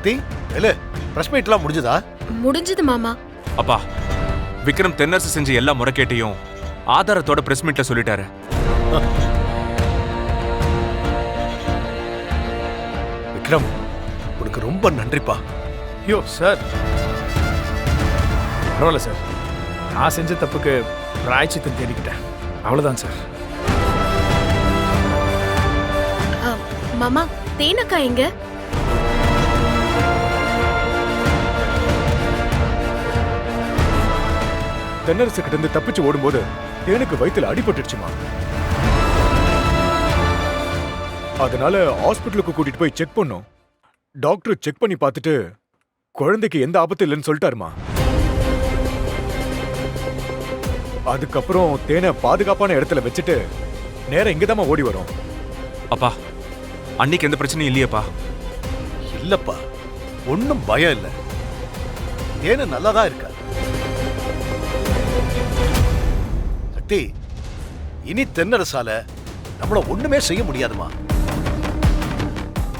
சக்தி இல்ல பிரஸ் மீட்லாம் முடிஞ்சதா? முடிஞ்சது மாமா. அப்பா, விக்ரம் தென்னரசு செஞ்ச எல்லா முறைகேட்டையும் ஆதாரத்தோட பிரஸ் மீட்ல சொல்லிட்டாரு. விக்ரம், உனக்கு ரொம்ப நன்றிப்பா. ஐயோ சார், பரவாயில்ல சார், நான் செஞ்ச தப்புக்கு பிராய்ச்சித்தம் தேடிக்கிட்டேன், அவ்வளவுதான் சார். மாமா, தேனக்கா எங்க? தென்னரசு கிட்ட இருந்து தப்பிச்சு ஓடும்போது தேனுக்கு வயித்துல அடிபட்டுடுச்சுமா. அதனால ஹாஸ்பிட்டலுக்கு கூட்டிட்டு போய் செக் பண்ணோம். டாக்டர் செக் பண்ணி பார்த்துட்டு குழந்தைக்கு எந்த ஆபத்து இல்லைன்னு சொல்லிட்டாருமா. அதுக்கப்புறம் தேனை பாதுகாப்பான இடத்துல வச்சுட்டு நேரம் இங்கதாம்மா ஓடி வரும். அப்பா, அன்னைக்கு எந்த பிரச்சனையும் இல்லையப்பா? இல்லப்பா, ஒன்னும் பயம் இல்ல. தேனு நல்லாதான் இருக்கா. சக்தி, இனி தென்னரசால நம்மள ஒண்ணுமே செய்ய முடியாதுமா.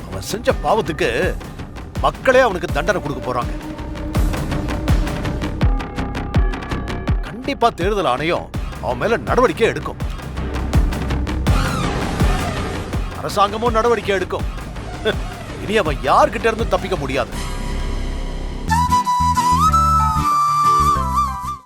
அவன் செஞ்ச பாவத்துக்கு மக்களே அவனுக்கு தண்டனை கொடுக்க போறாங்க. கண்டிப்பா தேர்தல் ஆணையம் அவன் மேல நடவடிக்கை எடுக்கும். அரசாங்கமும் நடவடிக்கை எடுக்கும். இனி அவன் யார்கிட்ட இருந்து தப்பிக்க முடியாது.